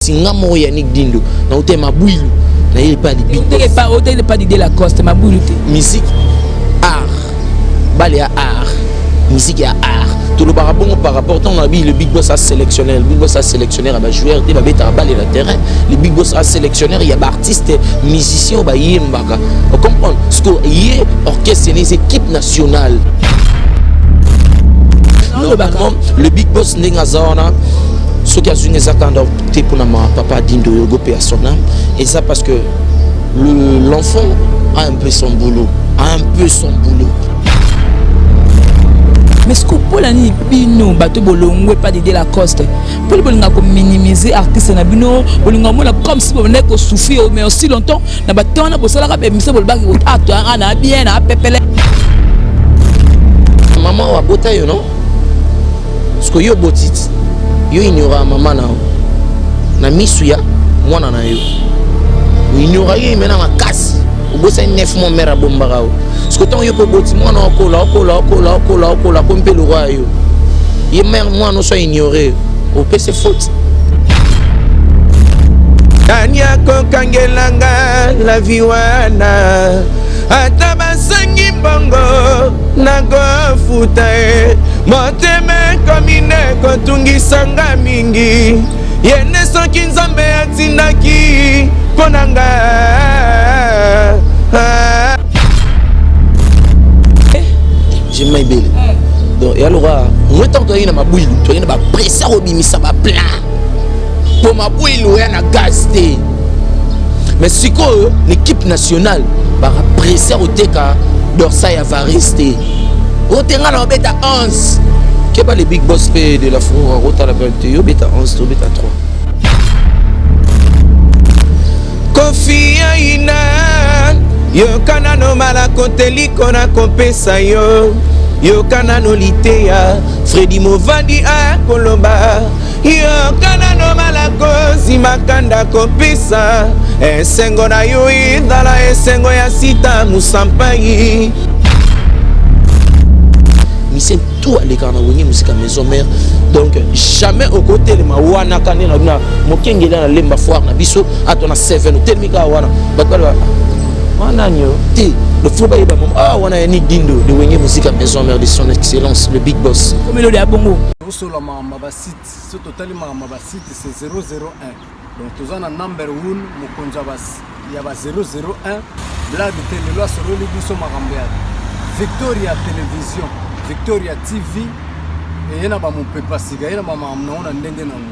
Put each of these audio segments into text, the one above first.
singa mo Yannick Dindo na ote mabwilu na il pas big boss il pas d'idée la coste mabwilu musique art balé art musique à art tout le barabon par rapport à le big boss a sélectionné le big boss a sélectionné à joueur des babé à balle le terrain le big boss a sélectionné il y a artistes musiciens ba yembaka on comprend ce que y orchestre les équipes nationales normalement le big boss n'engazona ce qui a une exactement pour ma papa Dindo Yogopé à son âme et ça parce que l'enfant a un peu son boulot mais ce que pour l'année bino bateau bolongwe pas d'aider la coste pour le bolinga comme minimiser artiste na bino bolinga mona comme si on est ko souffrir mais aussi longtemps na bateau na bosala ka be mise bolba ki ato na bien na pepele maman wa bota yo non ce que yo botit yo ignora maman na misuya mwana na yo ignora yo mena makasi obosa 9 mois mère bombara ce que tant yo peut boti mwana okola comme pe le roi yo ye mère mwana so ignorer au PC faute Tania kokangelanga la viwana atabasangi bongo nago futa moteme komine kotungisanga mingi yene soki nzambe atindaki ponanga je m'appelle donc et alors moi tant que ina mabwilu to ina ba pressa obimisa ba plan pour mabwilu ya na gasté mais siko l'équipe nationale ba pressa oteka dorsa ya va rester otenga na beta 11 que pas les big boss pay de la fou rota la penté yo beta 11 to beta 3 Kofia ina yo kana no mala koteli kona kopesa yo kana no litea Freddy Movandi a kolomba yo kana no mala kozi makanda kopesa esengo na yo idala esengo ya sita musampai c'est tout à l'écart na woni musique maison mère donc jamais au côté le mawana kanena na mokengela na lemba foire na biso atona 7 telmika wana batwa wana nyo ti le fou baïba wana Yannick Dindo de woni musique maison mère de son excellence le big boss comme le abongo sur la mama site ce total mama site c'est 001 donc tous en number 1 mokonja bas il y a 001 blague télé loi sur le biso marambia Victoria télévision Victoria TV et yana ba mopepa siga yana mama mnaona ndenge nango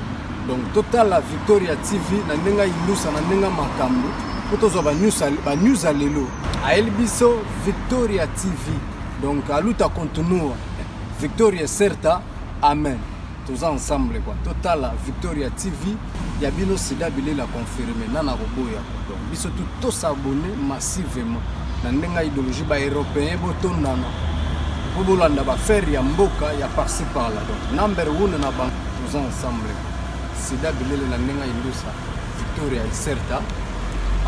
donc total la Victoria TV na ndenga ilusa na ndenga makambo potozo ba news alelo a elbiso Victoria TV donc aluta continua Victoria certa amen tous ensemble quoi total la Victoria TV ya bino sida bile la confirmer nana roboya donc biso tout s'abonner massivement na ndenga idéologie ba européen botondana Bobolanda ba faire ya mboka ya par-ci par-là donc number 1 na bank tous ensemble sida bilele na ndenga indusa Victoria est certa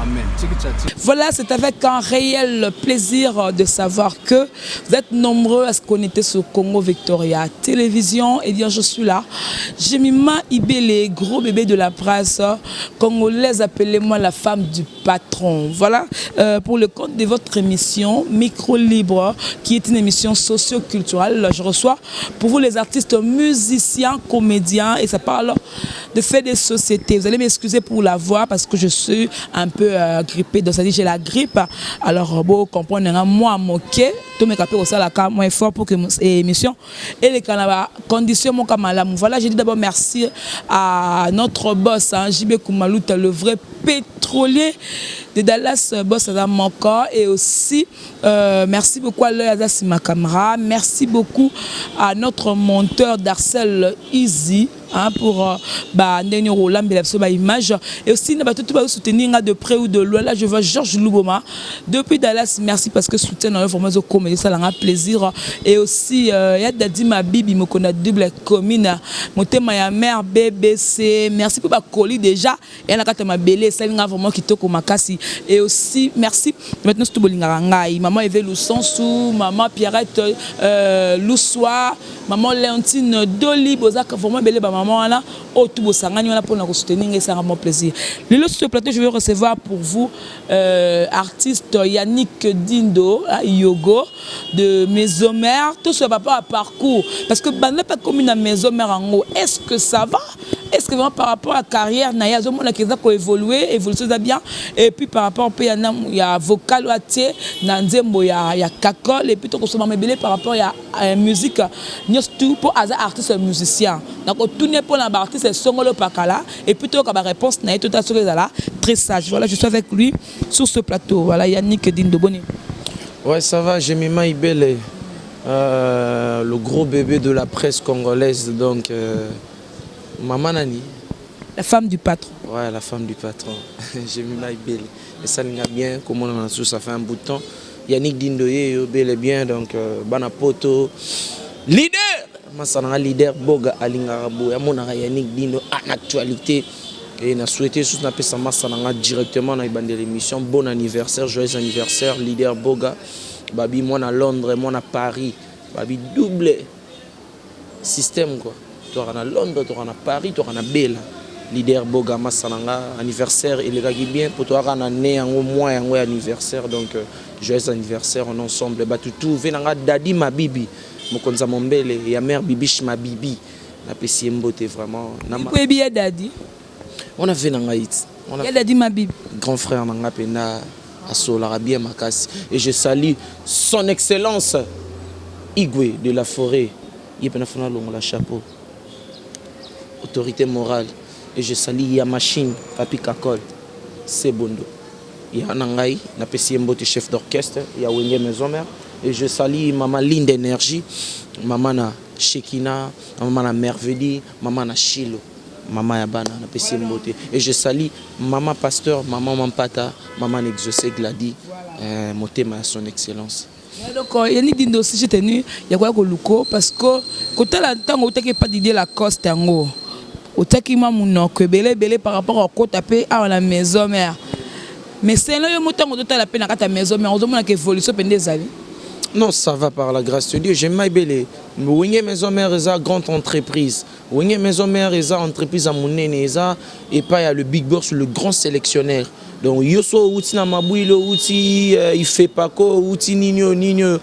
amen. Voilà, c'est avec un réel plaisir de savoir que vous êtes nombreux à se connecter sur Congo Victoria Télévision. Et bien, je suis là. Jemima Ibele, gros bébé de la presse congolaise, appelez-moi la femme du patron. Voilà, pour le compte de votre émission Micro Libre, qui est une émission socio-culturelle. Je reçois pour vous les artistes musiciens, comédiens, et ça parle de faits des sociétés. Vous allez m'excuser pour la voix parce que je suis un peu grippé, donc ça dit j'ai la grippe. Alors bon, comprenez moi moqué, tout mes capés au salaire moins fort pour que émission et les canaba conditions mon kamalam. Voilà, j'ai dit d'abord merci à notre boss JB Koumalouta, le vrai pétrolier de Dallas, boss à mon corps, et aussi merci beaucoup à l'Azasi ma caméra, merci beaucoup à notre monteur Darcel Easy. Pour image et aussi tout soutenir de près ou de loin. Là je vois Georges Louboma depuis Dallas, merci parce que soutien dans l'information comédie, ça a plaisir. Et aussi il y a Dadi ma bibi me connaît double commune mon thème ya mère BBC, merci pour ma colis déjà et la carte ma belé ça vraiment qui toko makasi et aussi merci maintenant c'est tout bolingara ngai maman Eve Lusansu maman Pierrette Loussoa maman Léontine Doli bozaka vraiment belé ba maman là au tout bosangani wana pour nous soutenir et ça rend mon plaisir. Le sur le plateau je vais recevoir pour vous artiste Yannick Dindo Yogo de Maison Mère tout ce papa à parcours parce que bande pas comme une Maison Mère en haut est-ce que ça va est-ce que vraiment par rapport à la carrière Naya zo mona keza ko évoluer évolution ça bien et puis par rapport au il y a vocal ou atie na nzembo ya kakol et puis to ko soma mebele par rapport à musique nyos tout pour as artiste musicien donc tout n'est pas la artiste songolo pakala et puis to ka ba réponse na tout à ce là très sage voilà je suis avec lui sur ce plateau voilà Yannick Dindo Boni. Ouais ça va Jemima Ibele le gros bébé de la presse congolaise donc Maman Nani. La femme du patron. Ouais, la femme du patron. J'ai mis ma belle. Et ça n'a bien, comme on a su, ça fait un bout de temps. Yannick Dindoye, bel et bien, donc Banapoto. Leader! Moi, ça n'a leader, Boga Alingarabo. Et mon Yannick Dindo en actualité. Et on a souhaité, sous la ça n'a directement dans l'émission. Bon anniversaire, joyeux anniversaire, leader Boga. Babi, moi à Londres, moi à Paris. Babi, double système, quoi. Tu es à Londres, tu es à Paris, tu es à Bella. Leader Bogama Sananga, anniversaire, il est bien pour toi, on a né un mois un anniversaire, donc joyeux anniversaire en ensemble. Tout venanga Dadi Mabibi, Mokonza Mombele, et ya mère Bibish Mabibi. On a apprécié Mbote vraiment. Pourquoi bien Dadi? On a fait un hit. On a Dadi Mabibi. Grand frère Nanga Pena, Asola bien Makasi. Et je salue son excellence, Igwe de la forêt. Il peut faire la chapeau. Autorité morale et je salue Yamachine Papi Kakol c'est Bondo il y a Nangai na Mbote chef d'orchestre il y a Wenge Maison Mère et je salue maman Linde d'énergie maman na Shekina maman na Merveille maman na Chilo maman Yabana na Mbote et je salue maman Pasteur maman Mampata maman Exaucé Gladi motema à son excellence. Donc Yannick Dindo aussi j'ai tenu il y a quoi que Luko parce que quand la temps où t'es pas d'idée la coste en haut au takima munoko belé par rapport au côté tapé à la Maison Mère mais c'est là le montant de la peine à ta Maison Mère on demande qu'évolution pendant des années. Non, ça va par la grâce de Dieu. J'aime ma belle. Wenge Maison Mère est une grande entreprise. Wenge Maison Mère est une entreprise à mon et pas il y a le Big Boss, le grand sélectionneur. Donc yoso outi na mabouilo outi il fait pas quoi outi nino.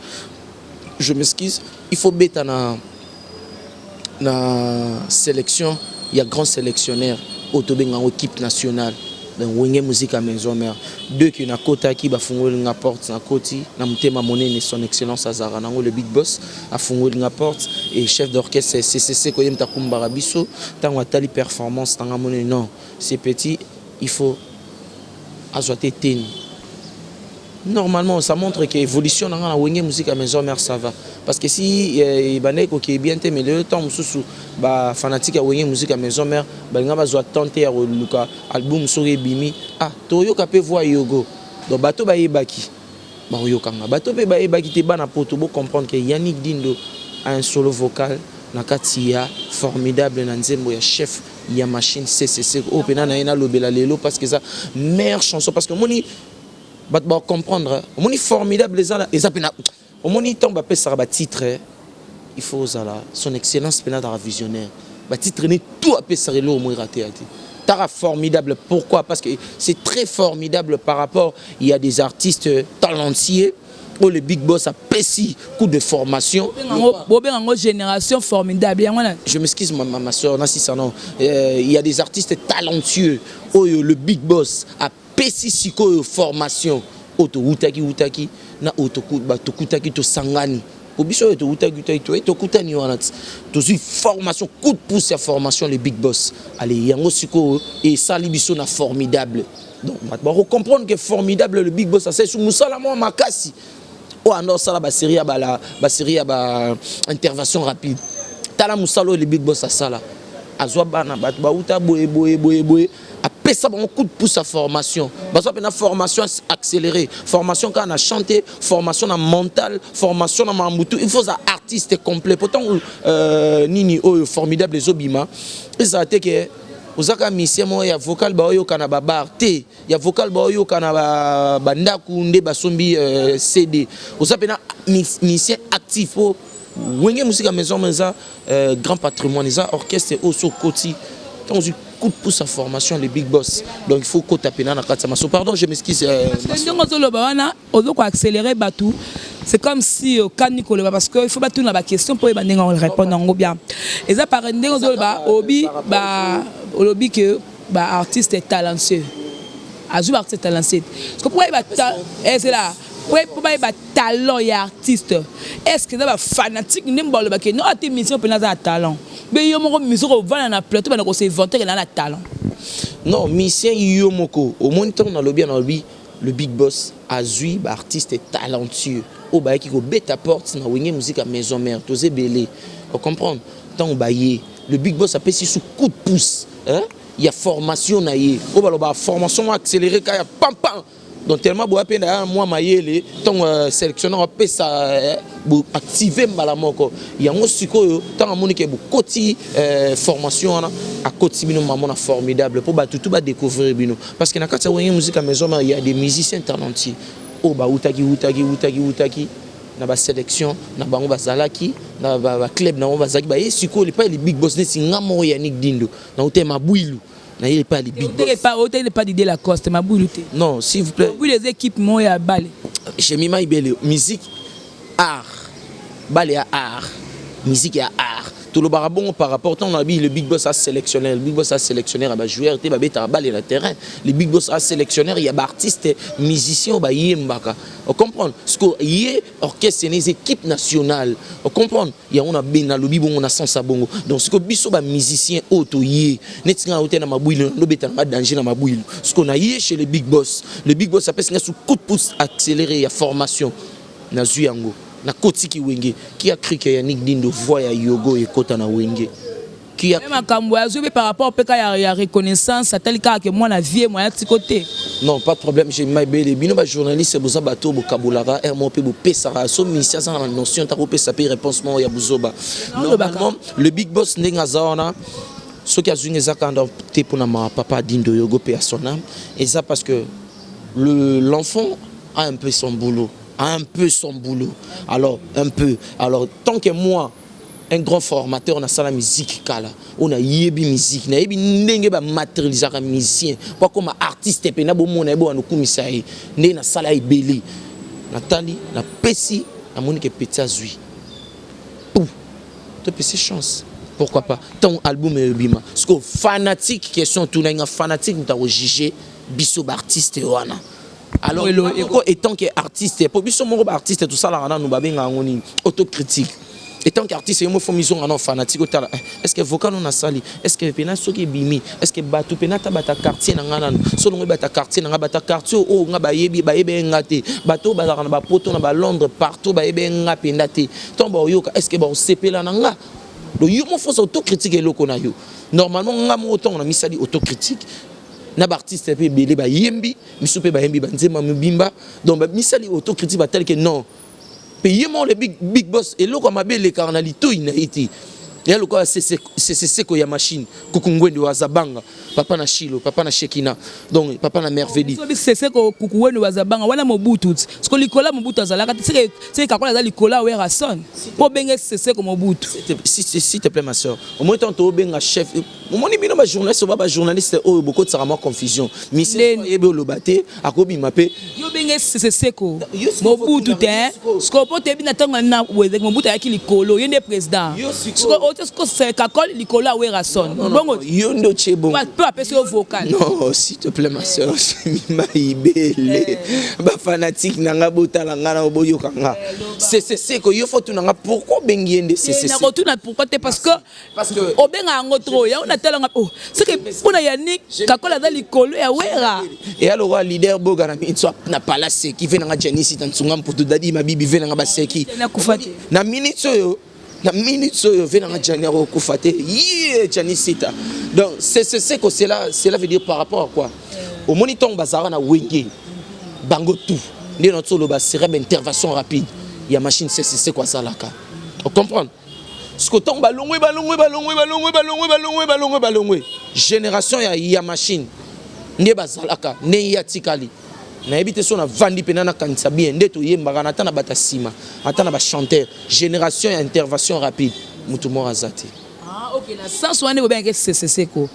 Je m'excuse. Il faut bêta na sélection. Il y a grand sélectionneur autobenga équipe nationale. Donc Wenge musique à Maison Mère. Deux qui na kota qui ba fungoli nga porte na koti na mutema monene son excellence Azara nango le Big Boss a fungoli nga porte et chef d'orchestre CCC ko yem takumbara biso tango atali performance tanga monene non c'est petit il faut azoter ten. Normalement ça montre que évolution dans la Wenge musique à Maison Mère ça va parce que si bané ko qui bien mais le temps mususu ba fanatique à Wenge musique à Maison Mère ba nga bazo tenter ya luka album sori bimi ah toyo ka pe voir yogo donc bato ba yebaki ba yokanga bato pe ba yebaki te bana poto bo comprendre que Yannick Dindo a un solo vocal na katia formidable na nzembo ya chef ya machine CCC au pena na ina lobela lelo parce que ça meilleure chanson parce que moni ba comprendre moni formidable les ala eza pena moni tomba pe ça ba titre il faut zala son excellence pena dans la visionnaire ba titre ni tout a pe ça lo mo raté ati tara formidable pourquoi parce que c'est très formidable par rapport il y a des artistes talentueux pour le Big Boss a pessi coup de formation génération formidable je m'excuse ma soeur na si ça non il y a des artistes talentueux le Big Boss a pessi siko formation auto utaki na auto kutaki to sangani obiso to utaki to kutani wana to formation coup de pouce à formation le Big Boss allez yango siko et sali biso na formidable donc on comprendre que formidable le Big Boss c'est sous musala mo makasi oh non ça la série ba intervention rapide tala musalo le Big Boss à ça là azwa bana bat ba uta boye a pesa bon coup de pouce à formation baso pena formation accélérée formation quand on a chanté formation en mental formation en mambutu il faut un artiste complet pourtant nini formidable les obima et ça a été que ozaka musicien mo ya vocal ba oyo kana ba bar te ya vocal ba oyo kana ba ndaku nde basombi CD oza pena musicien actif po wenge musique à maison meza grand patrimoine ça orchestre oso koti quand on coup de pouce à formation les big boss donc il faut qu'on tape na katsa maso pardon je m'excuse ndongo zo loba wana ozo ko accélérer batou c'est comme si quand Nicolas parce que il faut pas tout na ba question pour ba ndenga répondre ngo bien et ça par ndongo zo loba obi ba olobi que ba artiste est talentueux azu artiste talentueux parce que pour ba c'est là pour ba talent et artiste est-ce que ça fanatique n'imba le ba que non ati mission pe na za talent mais yo moko musique au vana na plateau ba ko se inventer na talent non musicien yo moko au moins temps na lobby na lobby le big boss azui ba artiste talentueux o ba ki ko beta porte na wenge musique à maison mère tosé belé on comprendre tant ba yé le big boss a payé sous coup de pouce hein il y a formation na yé o ba lo ba formation accélérée ka ya pam pam donc tellement beau peine moi mayele ton sélectionneur a payé ça activer malamoko il y a un sikoyo tant amoni ke bu koti formation à koti bino maman formidable pour ba tout ba découvrir bino parce que na kati wenge musique à maison il y a des musiciens talentueux o ba utaki na ba sélection na bango bazalaki na ba club na bazaki ba siko les pas les big boss ne singamo Yannick Dindo na utema bouilu na il pas les big boss pas d'idée la coste ma bouilu non s'il vous plaît vous les équipes moya balé chez Mima Ibele musique art balé à art musique à art tout le barabon par rapport à le big boss a sélectionné le big boss a sélectionné à joueur te ba beta balé le terrain le big boss a sélectionné il y a artiste musicien ba yembaka on comprend ce que y orchestre des équipes nationales on comprend il y a on a bena lobi bon on a sans sabongo donc ce que biso ba musicien auto yé netinga hotel na mabouilo no beta na danger na mabouilo ce qu'on a yé chez le big boss a pèse sous coup de pouce accéléré il y a formation na zuyango na kotiki wenge qui a cru que Yannick Dindo voya yogo et kota na wenge qui a même kambo azu par rapport peka ya reconnaissance tel cas que moi na vie moi ti côté non pas de problème j'ai maibele bino ba journaliste boza bato bo kabulara RMP bo pesara so ministère ça na notion ta ko pesa pe réponse mo ya buzoba normalement le big boss ndenga zaona ce qui a zunge zakanda te pona ma papa Dindo yogo pe son âme et ça parce que l'enfant a un peu son boulot. Alors, un peu. Alors, tant que moi, un grand formateur, on a ça la musique, on a yebi musique, on a yebi n'enge ba matérialiser un musicien, pas comme artiste, pe na bo mona ebo anu kumisaye, ne na sala ibeli. Nathalie, la pessi, la monique petit azui. Pouf, te pessi chance. Pourquoi pas? Ton album est bima. Parce que fanatique, question tout na fanatique, nous t'avons jugé, biso artiste wana. Alors, étant qu'artiste, pour biso mon artiste tout ça là nous babenga ngoni autocritique. Étant qu'artiste il me faut mission en fanatique est-ce que vocal on a sali est-ce que pena soki bimi est-ce que batu pena ta bata quartier na ngana solo ngi bata quartier na bata quartier o nga bayebi ngate bato bazaka na ba poto na ba Londres partout bayebi nga pendate tomba yoka est-ce que ba sepela na nga donc yo mo faut autocritique eloko na yo normalement nga mo autant na misali autocritique na artiste pe belé ba yembi misupe ba yembi ba nzema mbimba donc ba misali autocritique ba tel que non payement le big boss et loko mabele carnalito inaiti ya loko c'est ko ya machine kukungwende wa zabanga papa na Shilo papa na Shekina donc papa na merveille c'est ko kukungwende wa zabanga wana mobutu ce que likola mobutu azalaka c'est kakola za likola we rason po benge c'est ko mobutu s'il te plaît ma soeur au moins tant to benga chef au moins bino ba journaliste o beaucoup de sarama confusion mais c'est ebe lo baté akobi mapé yo benge c'est ko mobutu te ce ko po te bina tanga na weze mobutu ya ki likolo yende président ce que c'est kakol likola we rason bongo yo ndo chebo peu appeler au vocal non s'il te plaît ma soeur Mima Ibele ba fanatique nanga botala ngana oboyoka nga c'est que yo faut tunanga pourquoi bengiende c'est na retourne pourquoi te parce que obenga ngo trop ya on a tellement c'est que pona Yannick kakola za likolo ya wera et alors leader boga na mitso na palace qui vient nga Janice tantsunga mputu dadi mabibi vient nga baseki na minute yo na minute yo vient nga Janiero kufate yé Janicita donc c'est que cela veut dire par rapport à quoi au monitor bazara na wenge bango tout ndi notre solo ba serait intervention rapide il y a machine c'est quoi ça là on comprend ce que tombe ballongwe génération ya machine nde bazalaka ne ya tikali na ebite so na vandi pena na kanisa bien nde to yembaka na tana bata sima atana ba chanteur génération ya intervention rapide mutu mo azati. Ah OK, na sens wane bo bien que c'est ko.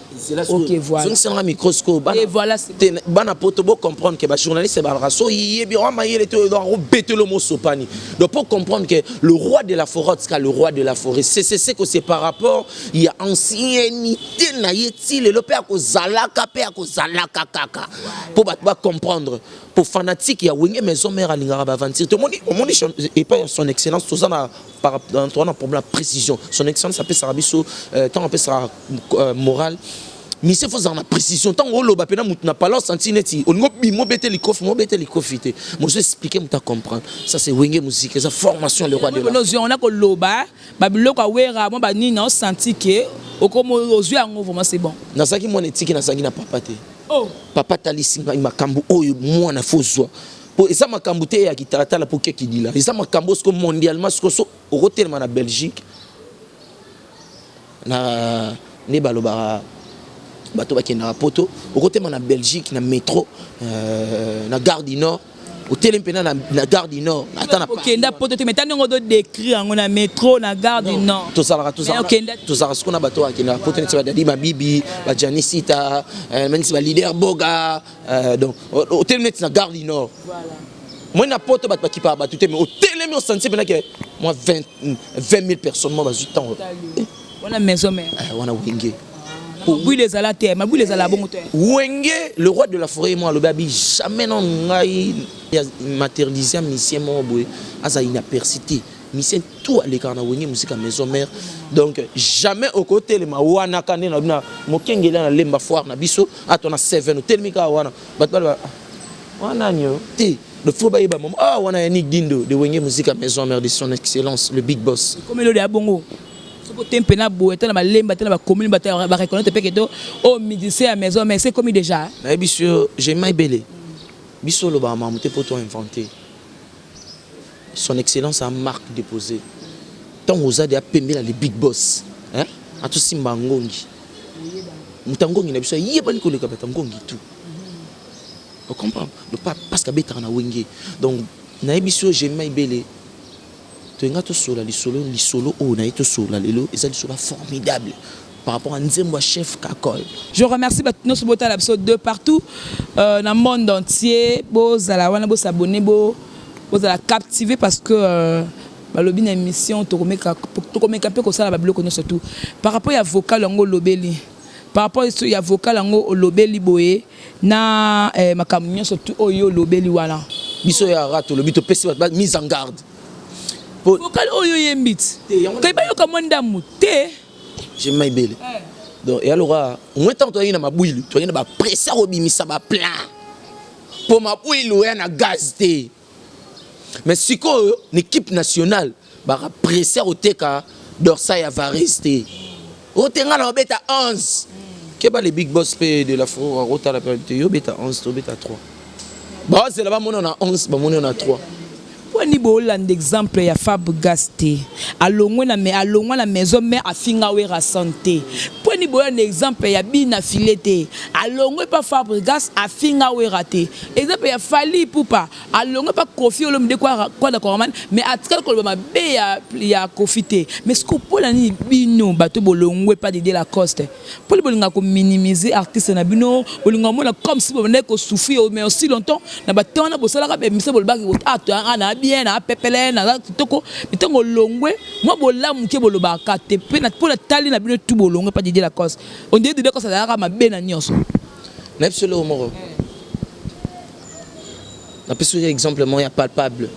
OK, voilà. C'est un microscope. Et voilà, c'est bana poto bo comprendre que ba journaliste ba raso yebi wa mayele to do bete le mot sopani. Donc pour comprendre que le roi de la forêt c'est le roi de la forêt. C'est que c'est par rapport il y a ancienneté na yeti le pe ko zalaka kaka. Pour ba comprendre pour fanatique ya wenge maison mère alingara ba aventure. Tout le monde et pas son excellence tout ça na par rapport à problème précision. Son excellence ça peut sarabiso tant on peut sera moral. Mais c'est faut en précision tant on loba pena mutna pas leur senti neti on mo bete li kofite mo je expliquer muta comprendre ça c'est wenge musique ça formation le roi de la on a ko loba ba biloko wera mo ba nina on senti que au comme aux yeux en vraiment c'est bon na saki mo netiki na saki na papa te oh papa talisinga makambu oyo mo na fozwa pour ça makambu te ya kitata la pour que qui dit là ça makambu ce mondialement ce so au hôtel na Belgique na ne baloba bato bakenda poto au côté na Belgique na métro na gare du Nord au telempena na gare du Nord atana okenda poto te metani ngo do décrire ngo na métro na gare du Nord to sala ce qu'on a bato akenda poto ne ba dadi mabibi ba Janisita même si ba leader boga donc au telempena na gare du Nord voilà moi na poto bato qui pa bato te mais au telempena on sentit pena que moi 20 000 personnes moi ba 8 ans on a maison mère on a wenge oui les ala terre mais oui les ala bon terre wenge le roi de la forêt moi le babi jamais non ngai matérialisé mission mo boy asa inapercité mission tout les kana wenge musique à maison mère donc jamais au côté le mawana kané na mokengela na lemba foire na biso atona 7 hotel mika wana batba wana nyo ti le faux baïba maman ah wana Yannick Dindo de wenge musique à maison mère de son excellence le big boss comme le de abongo tempe na boé tala ba lemba tala ba commune ba reconnaître pe que to au midi à maison mais c'est comme déjà mais biso j'ai mai belé biso lo ba mamuté pour toi inventer son excellence a marque déposée tant oza de apembe la les big boss hein a tout simba ngongi mutangongi na biso yeba ni ko le kabata ngongi tout on comprend le pas parce que beta na wenge donc na biso j'ai mai belé formidable par rapport à Nzembo chef Kakol. Je remercie nos botal absolu de partout dans le monde entier. Vous allez vous abonner, vous allez captiver parce que lobby une émission to comeka ko sala ba bloko surtout par rapport à vocal ngo lobeli par rapport à vocal ngo lobeli boye na makamunyo surtout oyo lobeli wala biso ya rato lobi to pesi ba mise en garde. Vocal oyo yembit kay bayo ka monda muté je maibele donc et alors moi tant to yina mabwili to yina ba presser obimisa ba plan pour mabwili ya na gaz te mais siko l'équipe nationale ba presser au teka dorsa ya variste o tenga na beta 11 ke ba les big boss de la forêt rota la période yo beta 11 to beta 3 ba c'est là-bas mon on a 11 ba mon on a 3 ni boland exemple ya Fab Gasté alongwe na maison mère afinga wera santé pour ni boland exemple ya Bina Filete alongwe pas Fab Gas afinga wera te exemple ya Fali Poupa alongwe pas Kofi Olomide quoi d'accord man mais atkal ko ba be ya Kofi te mais ce que pour la ni bino bato bolongwe pas de la coste pour le bolinga ko minimiser artiste na bino bolinga mona comme si bo ne ko souffrir mais aussi longtemps na bato na bosala ka be mise bolba ko ana bien na pepele na toko mitongo longwe moi bolamu ke boloba ka te pe na pour tali na bino tout bolongwe pas de la cause on dit de cause ça ma be na nyonso na absolu au moro na peso exemple moi ya palpable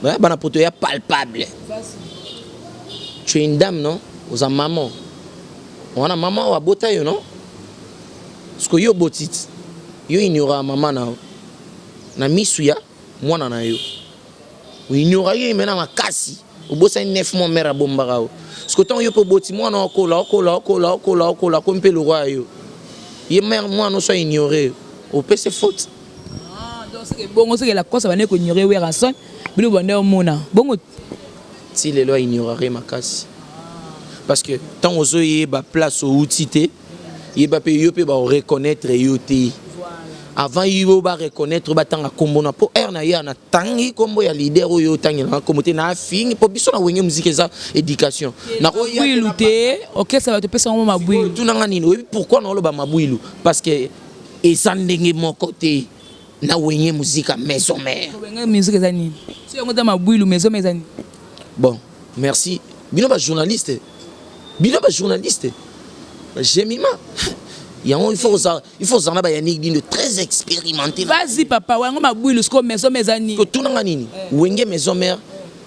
ouais bana poto ya palpable tu es une dame non aux maman on a maman wa bota yo non ce que yo botit yo ignora maman na misuya mwana na yo oui n'y aura eu maintenant ma casse au bout c'est 9 mois mère à bombarao ce que tant yo peut boti moi non kola comme pe le roi yo y mère moi non soit ignoré au pe c'est faute donc c'est bon c'est que la cause va ne ko ignorer oui ranson bino bonne mona bon si les lois ignorerait ma casse parce que tant aux yeux ba place au outité yeba pe yo pe ba reconnaître yo te avant yo ba reconnaître ba tanga kombo na po air na ya na tangi kombo ya leader oyo tangi na kombo te na fini po biso na wenge musique eza éducation na bwilu te OK ça va te pesa mo mabwilu tu nanga nini oui pourquoi na loba mabwilu parce que eza ndenge moko te na wenge musique maison mère wenge musique eza nini si on da mabwilu maison mère eza nini bon merci bino ba journaliste Jemima il faut ça ba Yannick Dindo très expérimenté. Vas-y papa wango mabwilu sko maison mère eza nini ko tunanga nini wenge maison mère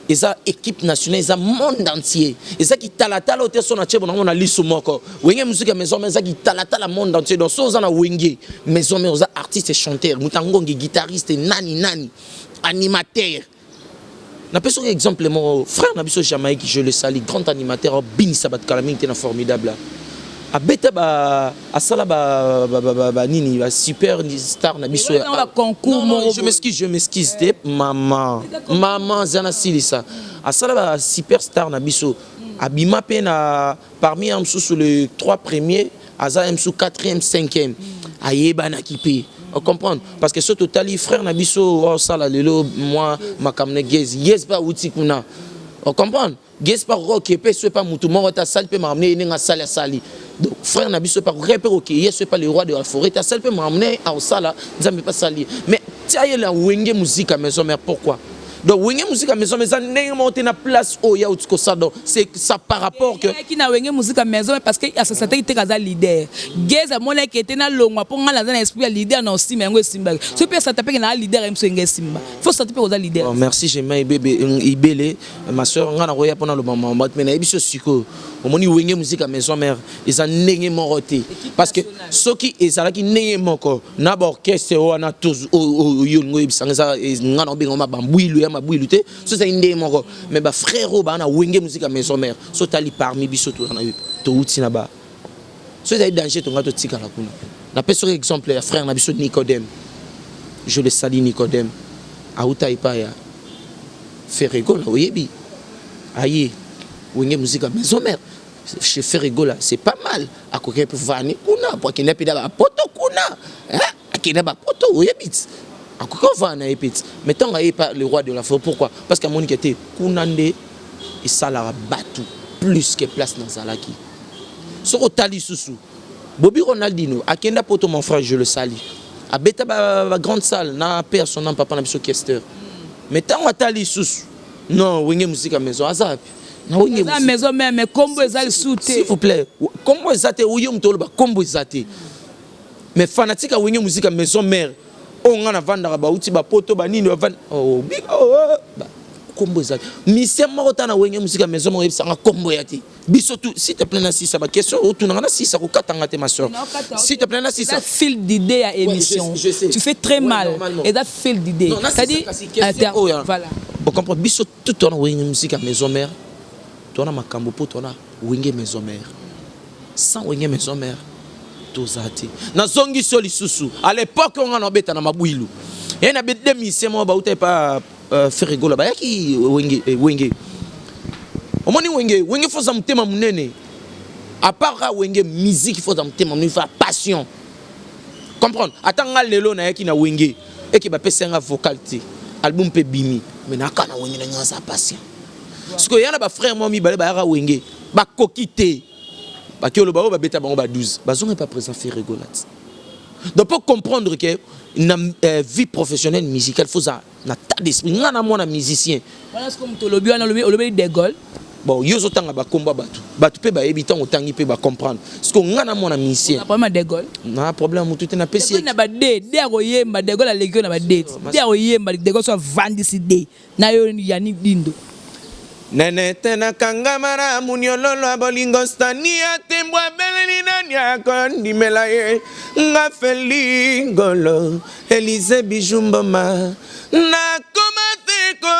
eza équipe nationale eza monde entier eza ki talatala ote sona chebo na lisu moko wenge musique maison mère eza ki talatala monde entier donc so na wenge maison mère eza artiste et chanteur mutangongi guitariste nani animateur na peso exemple mon frère Nabiso Jamaïque je le salue grand animateur Bini Sabat Kalaming tena formidable abeta ba asala ba nini ba super star Nabiso concours je m'excuse maman zana silisa asala ba super star Nabiso abima pena parmi am sous le 3 premiers aza am sous 4e 5e ayeba na kipe. On comprend parce que ce total frère Nabiso oh ça là lelo moi makamne yes pas outi kuna on comprend yes pas rock et ce pas mutu mo ta salle peut m'amener nga salle sali donc frère Nabiso pas repère OK yes pas le roi de la forêt ta salle peut m'amener à sala nzambe pas sali mais tiaye la wenge musique à maison mère pourquoi donc wenge musique à maison mais ça n'est monté na place au ya outiko ça donc c'est ça par rapport que qui na wenge musique à maison parce que association était kaza leader geza mona qui était na longwa pour nga na esprit leader na aussi mengo simba ce peut ça taper na leader m so simba faut ça taper aux leader merci j'ai mai bébé ibele ma soeur nga na roya pona le maman mais na biso siko au moni wenge musique à maison mère ils en ndenge moroté parce que ce qui est ça qui ndenge moko na ba orchestre wana tous yo ngo ibisanga ça nga na bengo mabambuilu ya mabwilu te so ça ndenge moko mais ba frère ba na wenge musique à maison mère so tali parmi biso to na to uti na ba so ça danger to ngato tika la kuna na peso exemple ya frère na biso Nicodème je le salue Nicodème auta ipaya Ferrego la oyebi ayi wenge musique à maison mère chez Ferrego là c'est pas mal à côté pour vani kuna pour qu'il n'a pas de poto kuna hein qu'il n'a pas poto oyebi à côté vana epit mais tant qu'il pas le roi de la forêt pourquoi parce que mon qui était kunande et ça la batu plus que place dans Zalaki so otali susu Bobby Ronaldinho akenda poto mon frère je le salue à beta ba grande salle na père son nom papa na biso questeur mais tant otali susu non wenge musique à maison azap na wenge musique maison mais combo ezali souté s'il vous plaît combo ezate uyo mtolo ba combo ezate mais fanatique à wenge musique à maison mère on a vendre ba uti ba poto ba nini ba oh big combo ezate mission mota na wenge musique à maison mère sanga combo yati biso tout s'il te plaît na sisa ba question autour na sisa ko katanga te ma soeur s'il te plaît na sisa fil d'idée à émission tu fais très mal et ça fil d'idée c'est-à-dire voilà on comprend biso tout on wenge musique à maison mère tona makambo po tona wenge maison mère sans wenge maison mère tozati na zongi soli susu à l'époque on a beta na mabwilu et na bet demi mo ba uta pas Ferrego là ba yaki wenge omoni wenge faut ça mutema munene à part wenge musique faut ça mutema munene fa passion comprendre atanga lelo na yaki na wenge et ki ba pesenga vocalité album pe bimi mais na kana wenge na sa passion parce que yana ba frère moi mi balé ba ra wenge ba kokité ba ki oloba ba beta bango ba 12 ba zonga pas présent Ferrego là donc pour comprendre que na vie professionnelle musicale faut ça na tas d'esprit ngana mona musicien voilà ce comme to lobi wana lobi de Gaulle bon yozo tanga ba komba batu pe ba ebitan otangi pe ba comprendre parce que ngana mona musicien na problème de Gaulle na problème mutu te na pesi na ba de akoyemba de Gaulle legio na ba de akoyemba de Gaulle so vandi si de na yo Yannick Dindo nene tena kangamara muniololo abolingo stania tembwa beleni nani akondi melaye nga feli golo Elise Bijumbama na komateko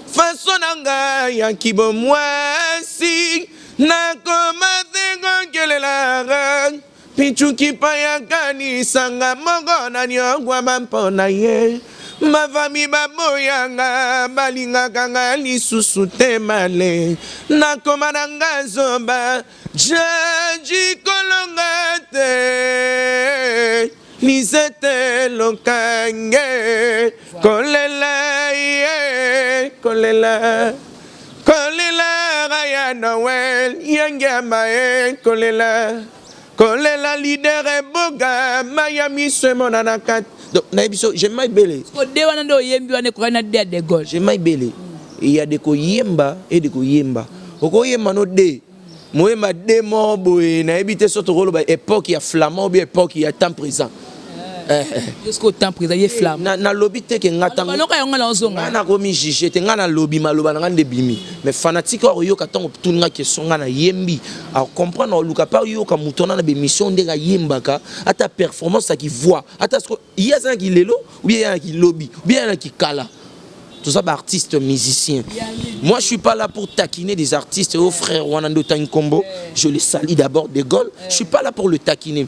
fasonanga ya kibomwasi na komateko kelela pichuki paya kani sanga mogo na nyogwa mampona ye Mavami baboyanga balingaka nga lisusu te male nakoma na nga zoba jaji kolonga te lisete lokange kolela ye kolela raya Noël yangama ye kolela leader boga Miami se monanakat. Donc, j'aime my belly. J'aime my belly. Il y a des koyemba et des koyemba. Au koyemba no de. Moyemba de mo boy na ebité soto rolo ba époque ya flamand bien époque ya temps présent. Jusqu'au temps présent il flamme. Na lobby te ke ngata. Na komi jige te ngana lobby maloba na ngande bimi. Mais fanatique yo ka tango tunga ke songa na yembi. À comprendre luka par yo ka mutona na be mission ndega yemba ka ata performance qui voit. Ata il y a ça qui lelo ou bien il y a qui lobby ou bien il y a qui kala. Tout ça, artistes, musiciens. Moi, je ne suis pas là pour taquiner des artistes. Oh frère, Wanando Tankombo, je les salue d'abord de Gaulle. Je ne suis pas là pour le taquiner.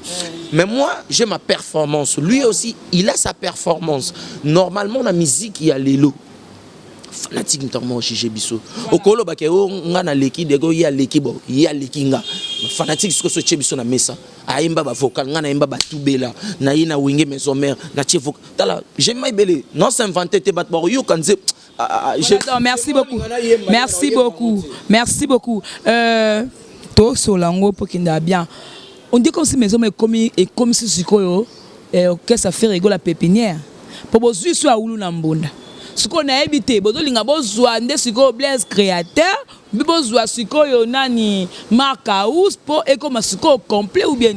Mais moi, j'ai ma performance. Lui aussi, il a sa performance. Normalement, la musique, il y a les lots. Fanatique notamment chez Bisso. Au colo bakeo ngana leki dego ya leki bo ya lekinga. Fanatique ce que ce Bisso na mesa. Aimba ba vocal ngana imba ba tubela na ina winge maison mère na chef tala j'aime my belé non s'inventer te battre yo kanze. Merci beaucoup. Merci beaucoup. Merci beaucoup. To solango pour qu'il n'a bien. On dit comme si maison mais comme si sikoyo que ça fait rigoler la pépinière. Pour bozu soit oulu na mbonda. Ce qu'on a évité, bozolinga bozwa nde siko Blaise créateur, bozwa siko yo nani Marcaus pour comme siko complet ou bien.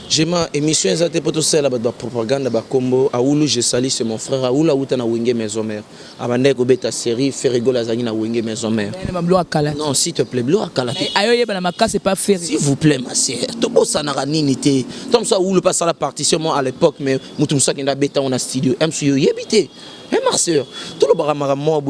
J'ai ma émission exacte pour tout ça la propagande ba combo Aoulou je salue c'est mon frère Aoulou Aouta na wenge maison mère. Abande ko beta série fait rigoler azangi na wenge maison mère. Non s'il te plaît bloa kala. Ayoye bana maka c'est pas faire. S'il vous plaît ma sœur. To bossa na nini té. Comme ça Aoulou passe à la partition moi à l'époque mais mutum ça qui na beta on a studio. MC yo yebité. Eh ma sœur, tout le baramara moi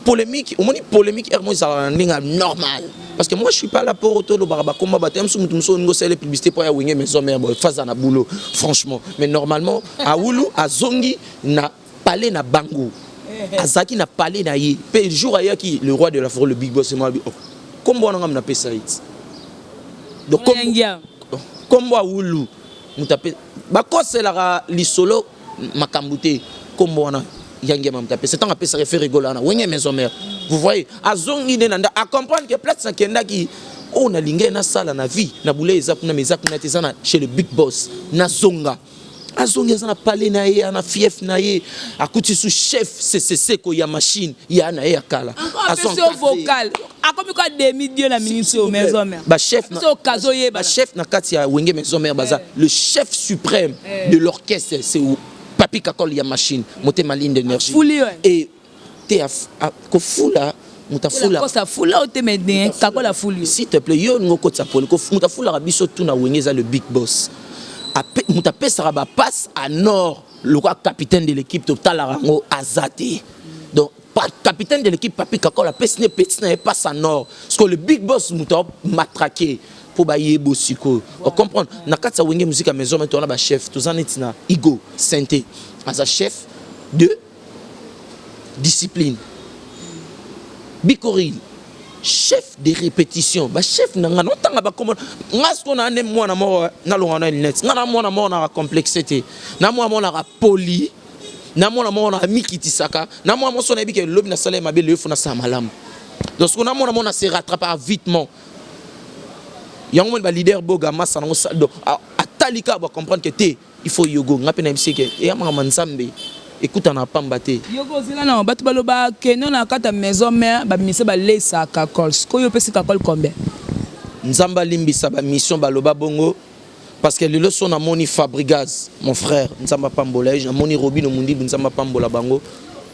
polémique, on dit polémique normal parce que moi je suis pas là pour tout le baraba combat batem sous mutumso ngo c'est les publicités pour ya winge maison mère face à na boulot franchement mais normalement à Oulu à Zongi na parlé na bango Azaki na parlé na yi pe jour aya qui le roi de la forêt le big boss moi comme on ngam na pesa it donc comme à Oulu mutape ba ko c'est la lisolo makambute comme on c'est un peu ça fait rigoler na maison mère vous voyez azongi nenda à comprendre que place ça kenda qui on a lingé na sala na vie na boulé ezap na mezap na tezana chez le big boss na zonga azongi za na parler na ye na fief na ye akuti sous chef CCC ko ya machine ya na ya kala azongi vocal akomi quoi demi-dieu la ministre maison mère ba chef na kati ya wenge maison mère baza le chef suprême de l'orchestre c'est Papi Kakol ya machine, monter ma ligne d'énergie. Et t'es à Kofula, Moutafula. Kosa fula ou te medin, Kakol a fouli. S'il te plaît, yo n'go kota poli, Moutafula rabiso tout na wengeza le big boss. Moutapé saraba passe à nord, le roi capitaine de l'équipe total Arango Azate. Donc capitaine de l'équipe Papi Kakol a pesne passe à nord. Parce que le big boss Moutap matraqué. Pour bailler bosiko on comprendre na katsa wenge musique à maison maintenant ba chef tous en etina Igo Santé as chef de discipline Bikoril chef de répétition ba chef nanga non tanga ba comment ngasko na ane mwana mo na longa na net ngana mwana mo na complexité na mwana na poli na mwana mikitisaka na mwana mo sona bike lobi na salé mabe le fona sa malam donc ce qu'on a mwana se rattrape vitement. Il y a un leader boga massa na saldo atalika ba comprendre que il faut yogo ngape na biseke et amanga manzambe écoute na pamba te yogo zila na batu baloba ke non na kata maison mère ba mise ba lesa Kakol ko yo pesi Kakol combien nzamba limbisa ba mission baloba bongo parce que le leçon na moni Fabrigaz mon frère nzamba pambola na moni Robino Mundi nzamba pambola bango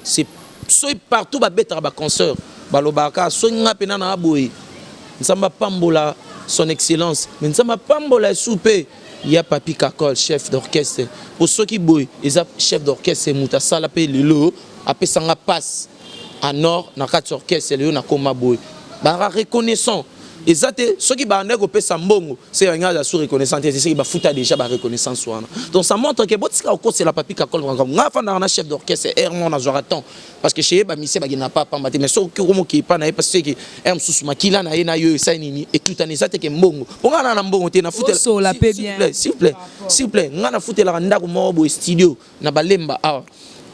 c'est so partout ba betra ba concert baloba ka so ngape na aboy nzamba pambola son excellence mais ça m'a pas mbolé souper il y a Papi Kakol chef d'orchestre pour ceux qui boy les chef d'orchestre muta sala pe lelo après ça passe à nord na quatre orchestre le na koma boy ba reconnaissant Ezate ceux qui bandent ko pesa mbongo c'est un sous reconnaissance c'est ceux qui ba futa déjà ba reconnaissance wana. Donc ça montre que botika ko c'est la papi kakol nga fa na chef d'orchestre Hermon na Zoraton parce que chez ba mise ba gina pas pambate mais so ko mo ki pa na parce que Herm susuma kila na ye na yo ça nini et tout anezate ke mbongo. Ponga na mbongo te na futa s'il vous plaît nga na futa la ndako mo bo studio na balemba awa.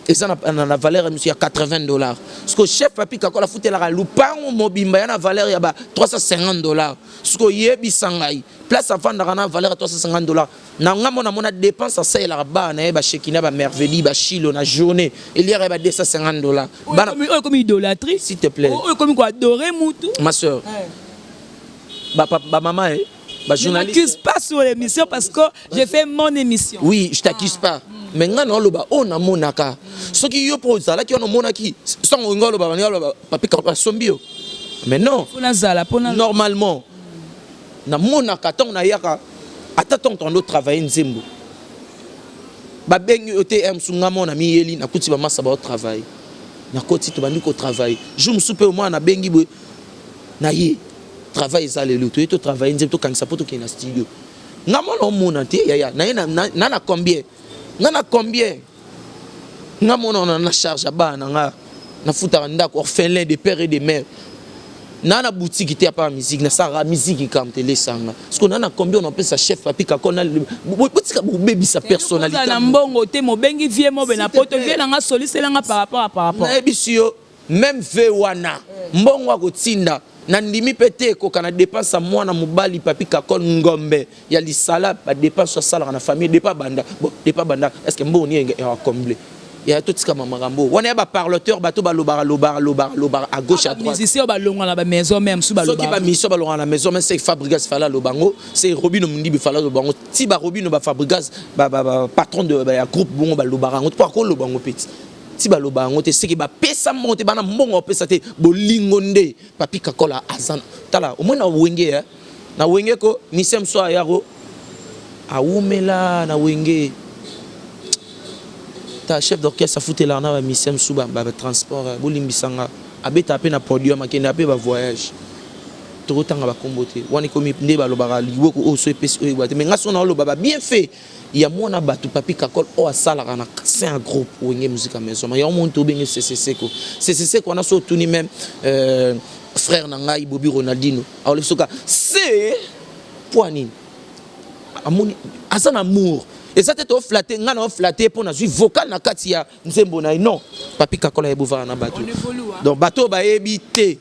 Et ça a la valeur à $80. Ce que chef papi quand la fouté la lupango mobimba y a la valeur y a $350. Ce que yebi sangai place avant dans la valeur à $350. Na mona dépense à ça la ba na ba chekina ba merveille ba chilo na journée il y a ba $250. Comme idolâtrie s'il te plaît. Comme quoi adorer mutu. Ma soeur. Ba maman bah, je ne m'accuse pas sur l'émission parce que j'ai fait mon émission. Oui, je t'accuse pas. Mais quand on a monaka, ce qui est pour ça, là qui on a monaki, sans on a papi sombio. Mais non. Normalement, na monaka tant na yaka, attends ton autre travail nzembo. Ba bengi ote em sunga mona mi yeli na kuti ba masa ba travail. Na koti to bandi ko travail. Je me soupe au moins na bengi bo na yi. Travail ça le luto et to travail nzembo to kanisa poto ki na studio. Ngamona mona te ya na combien? Nana combien? Ngamona na charge ba na futa ndako orphelin de père et de mère. Nana boutique qui pas musique na sara musique comme télé sanga. Parce qu'on a combien on appelle ça chef papi ka kona boutique bu baby sa personnalité. Na mbongo te mo bengi vie mo be na poto vie na nga soliste na nga par rapport. Na ebisio même vewana mbongo ko tinda na ndimi pete ko kana dépense mwana mobali papi kakol ngombe ya lisala ba dépense sala na famille depa banda est-ce que mboni est combler ya tout ça mamangambo on est ba parloteur bato ba lobar à gauche à droite musicien ba longa na ba maison même sous ba lobar so ki ba mission ba longa na maison même c'est Fabrigas fala lobango c'est Robino Mundi fala lobango ti ba Robino ba Fabrigas ba patron de ba groupe bongo ba lobarango pour ko lobango petit si ba lobango te c'est que ba pesa monte bana mbongo pesa te bolingonde papi kakola azan tala au moins na wenge ko ni sem so ayaro aumela na wenge ta chef d'orchestre fouté la na misem suba ba transport bolimbisanga abeta pe na podium akenda pe ba voyage to tanga ba kombote wani komi nde ba lobara liwoko o so epesi o ibate mais ngaso na loba bien fait il y a mon abatu papi kakol o asala kana c'est un groupe wenge musique à maison mais il y a mon to bengi CCC ko na so tuni même frère nangai Bobby Ronaldinho alors le soka c'est poani amoni azan amour et ça t'es flatté ngana flatté pour na vocal na katia nzembo na non papi kakola e bouvara na bateau donc bateau ba ebité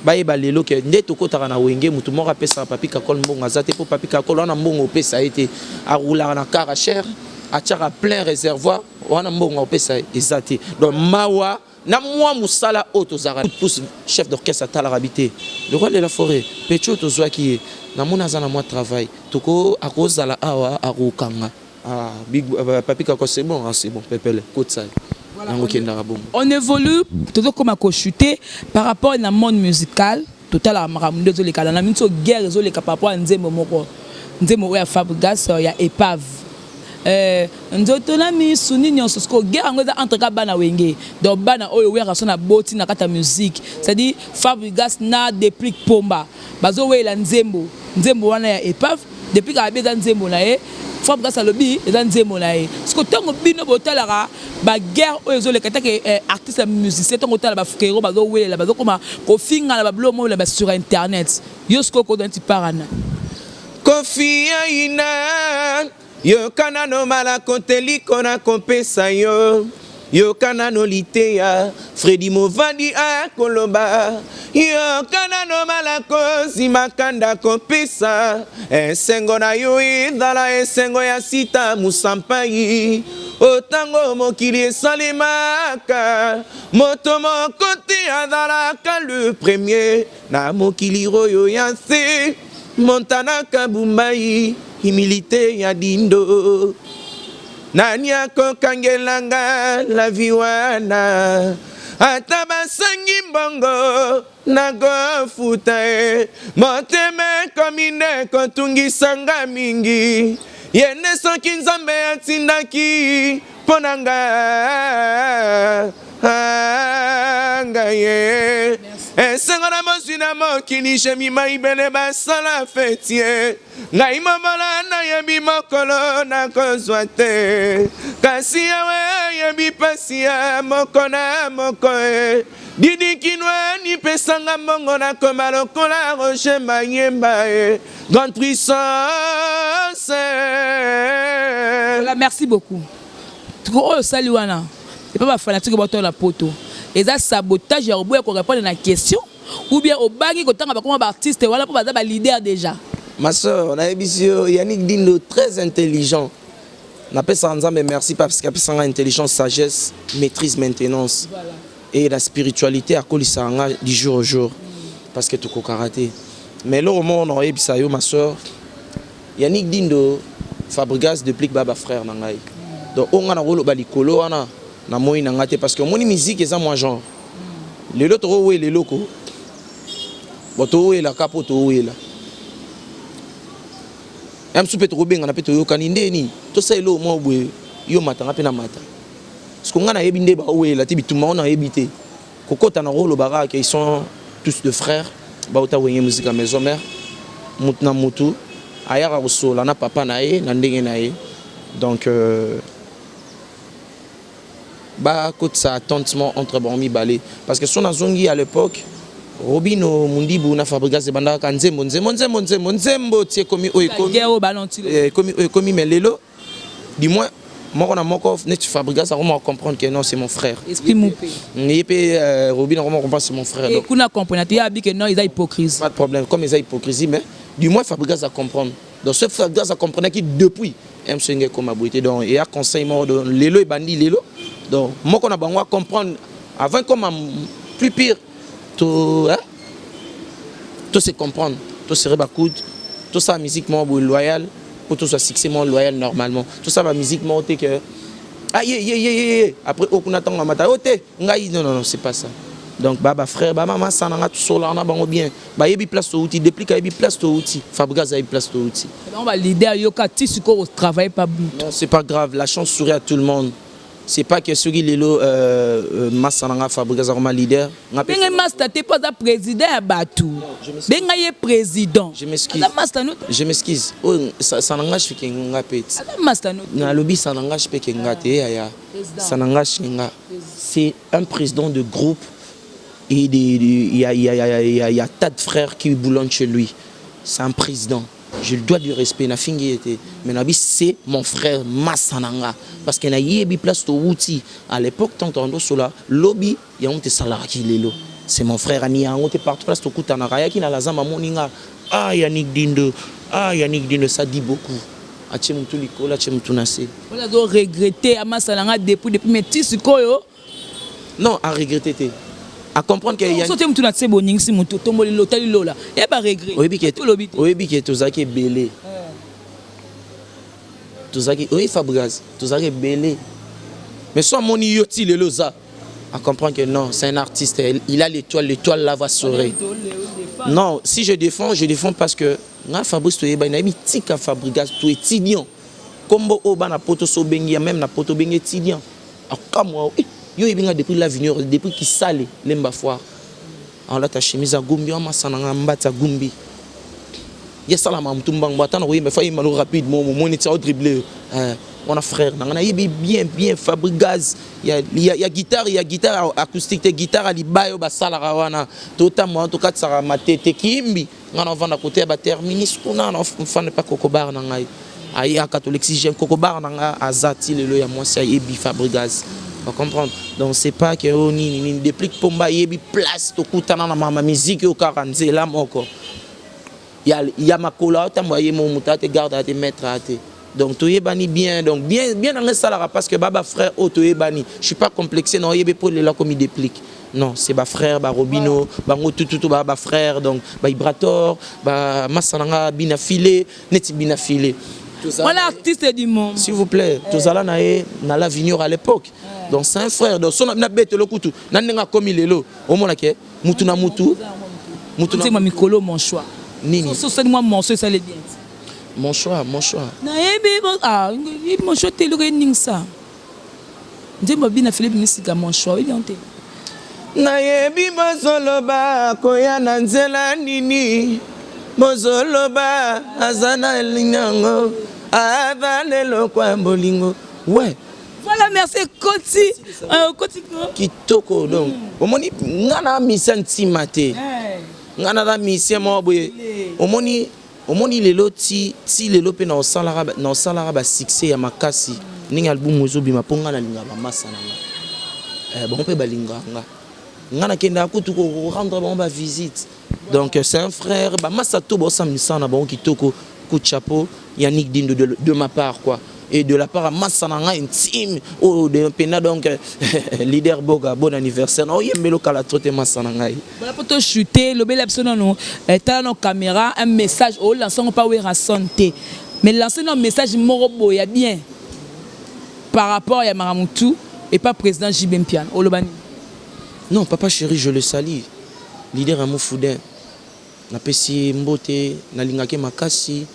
ba eba lelo ke ndeto kotaka na wenge mutu mo rapesa papi kakol mbongo azate pour papi kakol wana mbongo pesa été a rouler na car cher a tira plein réservoir wana mbongo pesa ezate donc mawa na moi musala otozara pousse chef d'orchestre à la habité le roi de la forêt pecho tozwa ki na mona za na moi travail toko a cause la awa a rukanga ah big papi kako c'est bon pepele kotsa on évolue tout comme à chuter par rapport à la monde musical total à maramundo zo le kala na minso guerre zo le kapapa nzembo moko nzembo ya Fabrigas ya épave nzoto na mi suni nyonso sko guerre ngoza entre ka bana wenge donc bana oyo wera so na boti na kata musique c'est-à-dire Fabrigas na déplique pomba bazo wela nzembo wana ya épave depuis ka beza nzembo na ye Fabrigas alobi eza nzembo na ye sko tongo bino botalaka ba guerre oyo zo le kata ke artiste musicien tongo tala ba fukero bazo wela bazo koma ko finga na ba blomo la ba sur internet yo sko ko donti parana confia ina yo kana no mala konteli kona kompesa yo kana no liteya Freddy Movandi a koloba yo kana no mala kozi makanda kompesa esengo na yo idala esengo ya sita musampai otango mokili esalemaka moto mokoti adalaka le premier na mokili royo ya se Montana Kabumbai humilité ya dindo nani akokangelanga la viwana atabasangi mbongo nagofuta moteme komine kotungisanga mingi yene soki nzambe atindaki ponanga ngaye esengana mozina mokili jemima ibele basala fetie ngai mamala nayebi mokolo nakozwa te kasi yawe yebi pasi ya moko na moko didikinwa nipesanga mbongo nakoma lokola roger mayemba grande puissance. Voilà, merci beaucoup. Oh, salut wana. C'est pas ma fanatique de la poto. Et ça sabotage ya oboya ko répondre à la question ou bien au bangi ko tanga ba comme artiste voilà pour ba leader déjà. Ma soeur, on a émission Yannick Dindo très intelligent. On appelle ça ensemble merci parce qu'il a intelligence, sagesse, maîtrise, maintenance. Voilà. Et la spiritualité à Kolisanga du jour au jour. Parce que tu as karaté. Mais là au monde on a émission ma soeur Yannick Dindo Fabregas depuis que Baba frère nangai. Donc on a rôle balikolo ana na moi nangate parce que mon musique est ça moi genre. Les autres ouais les locaux. Boto la capoto là. Am soupe to benga na peto yo kaninde ni. To say lo mo bwe yo matanga pe na mata. Parce qu'on a ebinde ba ouais la tibi tout monde a ebité. Kokota na rôle baraka ils sont tous de frères. Ba ota wenye musique à maison mère. Mutna mutu. Ayara osola na papa na ye na ndenge na ye. Donc bah côté ça attentement entre Bormi Balé parce que son azongi à l'époque Robino Mundibu na Fabregas de banda kanzembo nzembo tie komi komi melelo dis-moi moi na moko net Fabregas a vraiment comprendre que non c'est mon frère esprit moupé et puis Robino vraiment comprendre c'est mon frère et kuna comprendre tu as dit que non ils a hypocrisie pas de problème comme ils a hypocrisie mais du moins Fabregas a comprendre donc ce Fabregas a comprendre qui depuis M5 comme abouité donc et a conseil mort de lelo et bandi lelo donc moi qu'on a besoin comprendre avant comme plus pire tout hein tout se comprendre tout serait bakoud tout ça musiquement loyal pour tout ça succès loyal normalement tout ça va musiquement que ah après aucun attend ma mata non c'est pas ça donc baba frère baba maman ça n'a tout solar na bango bien ba yebi place to outil depuis ka yebi place to outil Fabregas a yebi place to outil on va leader yo ka ti suko travailler pas non c'est pas grave la chance sourit à tout le monde. C'est pas que celui lelo Massananga Fabregas a leader. Benga master t'es pas président à Batou. Benga ye président. Je m'excuse. Je m'excuse. Oh ça n'engage pas qu'il ngapet. Master na lobby ça n'engage pas qu'il ngate ya. Ça n'engage pas. C'est un président de groupe et il y a tas de frères qui boulonnent chez lui. C'est un président. Je dois du respect na fingi était mais nabi c'est mon frère Massananga parce qu'il a yebi place to outil à l'époque t'entends cela lobby ya on te salara qui lelo c'est mon frère ani on te partout place to kutana raya qui na la zamba moninga Yannick Dindo ça dit beaucoup a tchemutu likola tchemutu nase on a do regretter à Massananga depuis mais ti sikoyo non à regretter à comprendre que Yannick sote mutuna tse boningi si mutu tomboli lotali lola et ba regret oyebi ke tozaki belé tozaki oui Fabregas tozaki belé mais soit moni yoti lelo za à comprendre que non c'est un artiste il a l'étoile là va sourire non si je défends parce que nga Fabrice toyeba na mi tika Fabregas to étudiant kombo oba na poto so bengi même na poto bengi étudiant akamwa yo ibinga depuis l'avenir depuis qui sale lemba foire on la ta chemise à gumbi on masananga mbata gumbi ya salama mtumbang batana ko yemba fa yemalo rapide mo ni tsa dribbler on a frère na yebi bien Fabregas ya guitare acoustique te guitare ali bayo ba sala rawana tota mo en tout cas ça matete kimbi ngana vanda côté ba terminus kuna na fane pas kokobar na ngai aya catholique si j'aime kokobar na nga azati lelo ya moi c'est yebi Fabregas. On comprendre. Donc c'est pas que on ni déplique pomba yebi place to kutana na mama musique au 40 là moko. Il y a ma cola t'envoyer mon mutate garde à te mettre à te. Donc to yebani bien donc bien dans ça parce que baba frère to yebani. Je suis pas complexé non yebi pour là comme il déplique. Non, c'est ba frère ba Robino, bango tout ba frère donc ba Ibrator, ba Massananga bina filé, neti bina filé. Voilà artiste du monde. S'il vous plaît, tozala na la vignoire à l'époque. Donc c'est un frère donc son na bête le kutu nanenga komi lelo omona ke mutu na mutu c'est moi mikolo mon choix nini c'est moi mon choix ça les bien mon choix na mon choix te le ning ça ndemba bina Philippe Misika mon choix il y nayebi bozoloba koya na nzela nini bozoloba azana linyango avalelo kwa bolingo. Ouais. Voilà, merci Koti. Kitoko donc. Omoni ngana mission timate. Ngana da mission mo boye. Omoni lelo ti lelo pe na osalara ba succès ya makasi. Ninga album ozobi maponga na linga ba masana nga. Bon pe balinga nga. Ngana kenda kutu ko rendre bon ba visite. Donc c'est un frère ba masato bo samisa na bon kitoko coup de chapeau Yannick Dindo de ma part quoi. Et de la part à Massananga intime oh de pena donc leader Boga bon anniversaire oh yemelo kala trote Massananga voilà pour te chuter le bel absolument non t'as nos caméras un message oh lançons pas où est santé mais lancer un message morobo ya bien par rapport à Maramutu et pas président JB Mpiana oh lobani non papa chéri je le salue leader Amour Foudin na pesi mbote na lingake makasi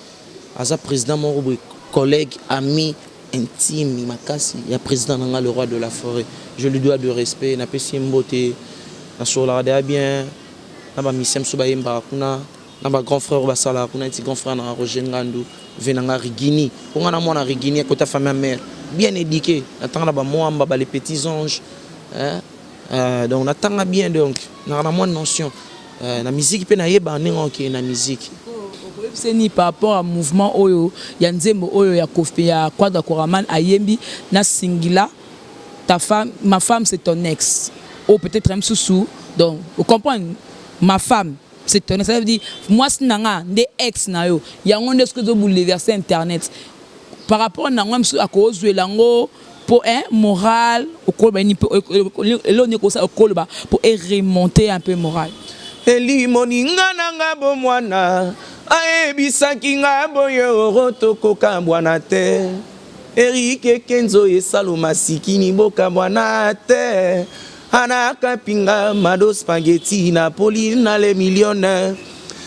aza président morobo collègue, ami, intime, makasi, il y a président Nanga, le roi de la forêt. Je lui dois de respect, n'a pas si mboté, n'a sur la radé bien, n'a pas misem soubaye mbarakuna, n'a pas grand frère basala, kuna petit grand frère na Roger Ngandou, venanga Rigini, on a mon Rigini à côté famille mère, bien éduqué, attend là-bas moi mbaba les petits anges, donc on attend bien donc, n'a pas moins de notion, la musique peut naïe ba n'engo qui est la musique. C'est ni par rapport à mouvement oyo ya nzembo oyo ya Kofi ya Kwada Koraman ayembi na singila ta femme ma femme c'est ton ex ou peut-être même sous donc vous comprenez ma femme c'est ton ex ça veut dire moi sinanga des ex na yo ya ngonde ce que zo bouleverser internet par rapport na ngam à cause de lango pour un moral au col ba ni pour remonter un peu moral Eli moninga nanga bo mwana aebisaki nga boyo rotoko kambwana te Erike Kenzo esalo masikini boka bwana te Anaka pinga mado spaghetti Napoli na le millionnaire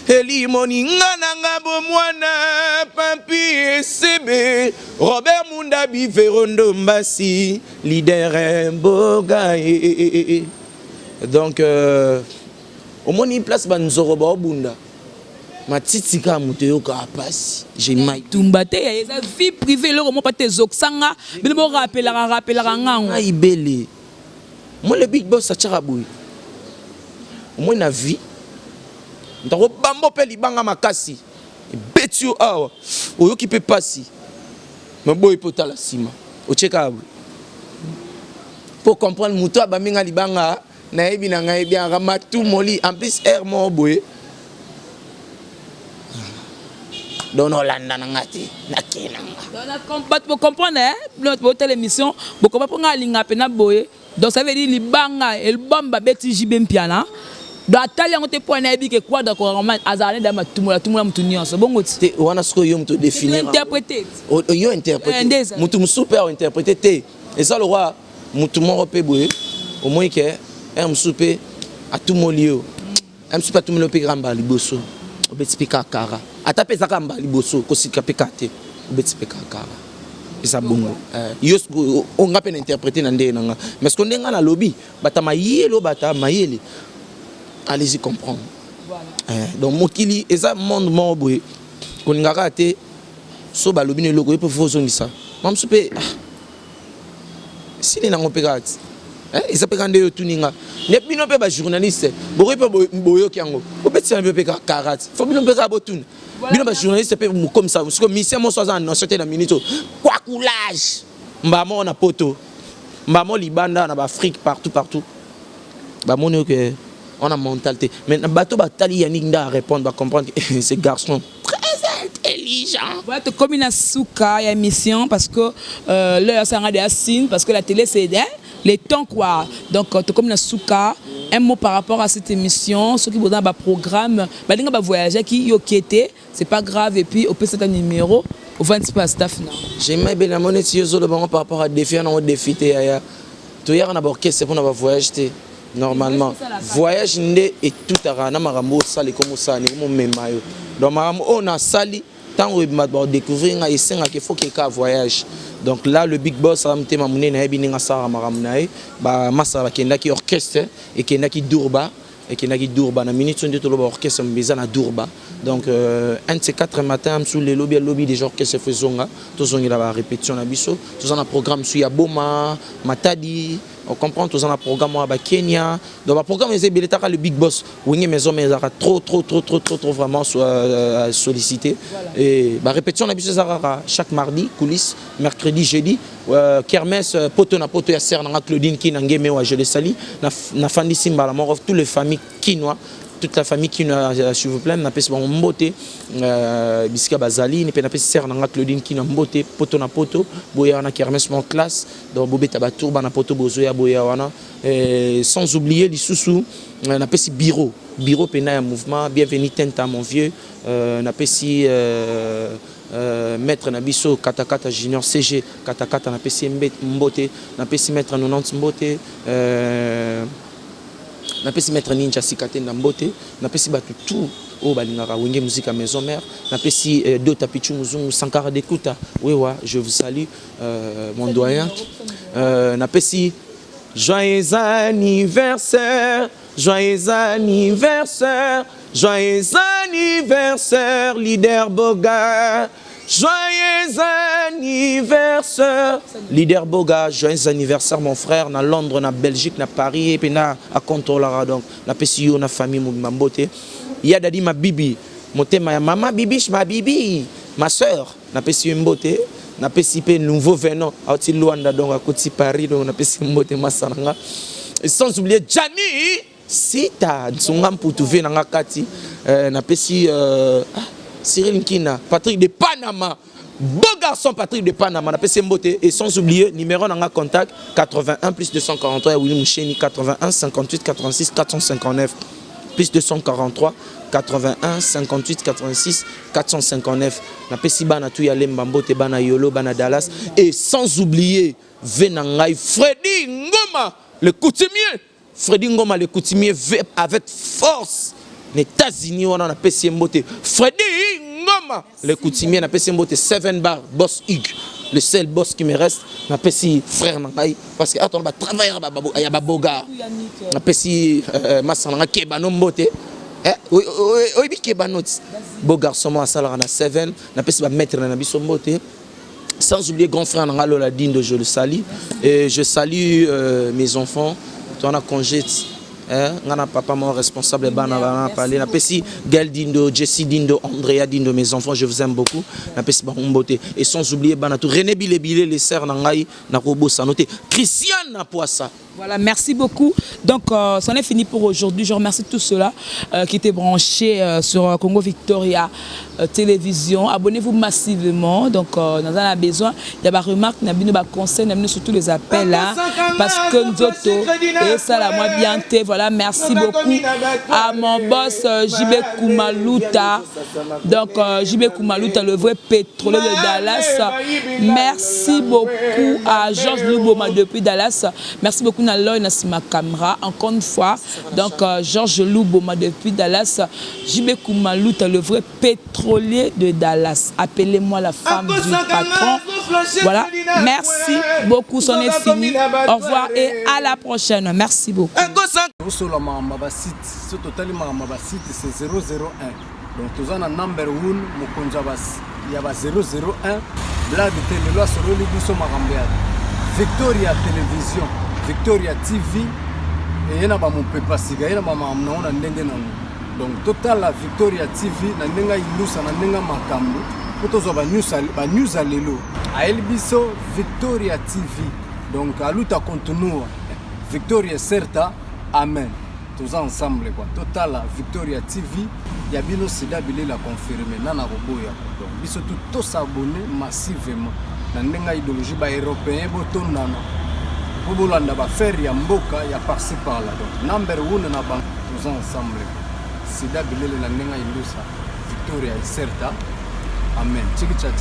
Eli moninga nanga bo mwana papi esebe Robert Mundabi Verondo Mbasi leader Mboga donc au moins une place banzoro ba obunda matitika muteyo ka pasi j'ai mai tumbate ya eza vie privée le mo pate zoksanga bino mo rappelera ngango ai belé moi le big boss a charaboui au moins na vie ndako bambo pe libanga makasi betio awa oyo ki pe pasi maboy potala sima o cheka abou pour comprendre muto abaminga libanga na ebi na ngai bien ramatu moli en plus air mo boye don Hollande na ngati na kenanga pour comprendre notre émission beaucoup pas pour ngalinga pena boye donc ça veut dire libanga el bomba beti JB Mpiana do atali ngote point na ebi ke quoi d'accord roman azane da matumula mutu nyonso bongo te wana sko yo muto définir interpréter yo interpréter mutu super interpréter te et ça le roi mutu mo pe boye au moins que un souper à tout molio un souper à tout molio pegamba liboso obetipika kara atape zakamba liboso kosika pekate obetipika kara esa bongo yos on ngape interpréter na ndé nanga mais ce qu'on denga na lobby bata mayelo bata mayele allez-y comprendre voilà donc mokili esa monde mo boye koningaka te so ba lobby ne loko pe fozongisa mam souper si na ngopekati ils s'appellent des tuninga. Les bino pe ba journaliste, bori pe boyo kiango. Obeti un peu pe karate. Faut bino pe kabotun. Bino ba journaliste pe comme ça, parce que mission mo soza na sorte na minute. Quoi coulage. Mbamo na poto. Mbamo libanda na ba Afrique partout. Ba mono que on a mentalité. Mais na bateau batali Yannick nda répondre ba comprendre que ces garçons très intelligents. Voilà, comme une souka ya mission parce que là ça rend des signes parce que la télé c'est les temps quoi donc comme na souka un mot par rapport à cette émission ceux qui vont dans le programme bah dinga ba voyager qui yokété c'est pas grave et puis au peut c'est un numéro au 20 pas staff na j'aime bien la monnaie si yo par rapport à défi on a défi te ya to ya na ba orchestre pour na ba voyager normalement voyage ndé et tout à na marambo sali comme ça ni mo memayo donc marambo on a sali tant que découvrir et c'est qu'il faut qu'il y ait un voyage. Donc là le big boss a monté ma monnaie na bininga sara maramnae ba masa kenda ki orchestre et kenda ki durba et kenda ki durba na minute de tout l'orchestre mbeza na durba. Donc un de ces 4 matins sous les lobby des orchestres faisonga tous on y la répétition na biso tous on a programme sur Yaboma Matadi. On comprend tous en un programme à Kenya. Donc le programme est le big boss. Oui, mais hommes trop vraiment sollicité. Et bah répétition la bise chaque mardi, coulisses, mercredi, jeudi, kermesse poto na poto ya ser na Claudine qui na ngeme wa je le sali na fandi simba la mort toutes les familles quinoa. Toute la famille qui nous s'il vous plaît, n'a pas mon beauté, biscuit bazali, n'a pas serre dans la Claudine qui n'a beauté, poto na poto, boya na kermesse mon classe, donc bobé tabatou, na poto bozoya boya wana, sans oublier les sous-sous, n'a pas bureau pena un mouvement, bienvenue Tenta mon vieux, n'a pas maître Nabiso Katakata Junior CG Katakata n'a pas mbote, n'a pas maître 90 mbote. Na pesi mettre ninja sikate na mbote na pesi batu tout au balingara wenge musique à maison mère na pesi do tapichu muzungu Sankara d'Ekuta wewa je vous salue mon doyen na pesi joyeux anniversaire leader Boga. Joyeux anniversaire, leader Boga, joyeux anniversaire mon frère, na Londres, na Belgique, na Paris, et puis na à Contolara donc, na Pessio, na famille, ma beauté. Il y a dadi ma bibi, mon thème, ma maman bibiche, ma bibi, ma soeur, na Pessio mbote, na Pessipé nouveau venant, à Oti Luanda donc à côté Paris donc na Pessio mbote masanga. Et sans oublier Gianni, Sita, Tsungam pour trouver na Kati, na Pessio. Cyril Nkina, Patrick de Panama, beau garçon Patrick de Panama, on a PC Mbote et sans oublier numéro dans contact 81 plus 243 William Moucheni 81 58 86 459 plus 243 81 58 86 459 na PC bana tout ya lemba Mbote bana Yolo bana Dallas et sans oublier Venangai Freddy Ngoma le coutumier le coutumier avec force. Les États-Unis, on a PC Mbote. Freddy Ngoma, le coutumier, on a PC Mbote 7 bar, boss Hugues. Le seul boss qui me reste, on a PC frère Nangaï. Parce que on va travailler à Baboga. On a PC Massana Kebano Mbote. Oui, Kebano. Beau garçon, à Salara 7. On a PC maître Nabiso Mbote. Sans oublier grand frère Nangalo Ladine, je le salue. Et je salue mes enfants. On a congé. Ngana papa mon responsable bana parler na pesi Gaël Dindo, Jessie Dindo, Andrea Dindo, mes enfants je vous aime beaucoup na pesi ba mbote et sans oublier bana tout René Bilebile les sœurs na ngai na robo sanoté Christiane na Poissa. Voilà, merci beaucoup. Donc, c'en est fini pour aujourd'hui. Je remercie tous ceux-là qui étaient branchés sur Congo Victoria Télévision. Abonnez-vous massivement. Donc, nous avons besoin. Il y a des remarques, il y a des conseils, il y a surtout les appels là. Parce que nous autres, et ça, la moi bien. Voilà, merci beaucoup à mon boss JB Koumalouta. Donc, JB Koumalouta, le vrai pétrolier de Dallas. Merci beaucoup à Georges Louboma depuis Dallas. Merci beaucoup. Ma caméra encore une fois donc Georges Louboma depuis Dallas JB Koumalouta le vrai pétrolier de Dallas appelez-moi la femme du patron voilà merci beaucoup c'en est fini au revoir et à la prochaine merci beaucoup c'est 001 donc tous en number 1 Mukonjabas il y a 001 blague télé loi sur le biso marambead Victoria Télévision Victoria TV et yana ba mon pepa siga yana ba mamna ona ndenge nango donc total la Victoria TV na ndenga ilusa na ndenga makambo potozo ba news alelo a elbiso Victoria TV donc aluta continue Victoria certa amen tous ensemble quoi total la Victoria TV ya bino sida bile la confirmer nana roboya donc biso tout s'abonner massivement na ndenga idéologie ba européen botondana Bobolanda ba faire ya mboka ya par-ci par-là donc number 1 na banque tous ensemble sida bilele la ndenga ilusa Victoria certa amen.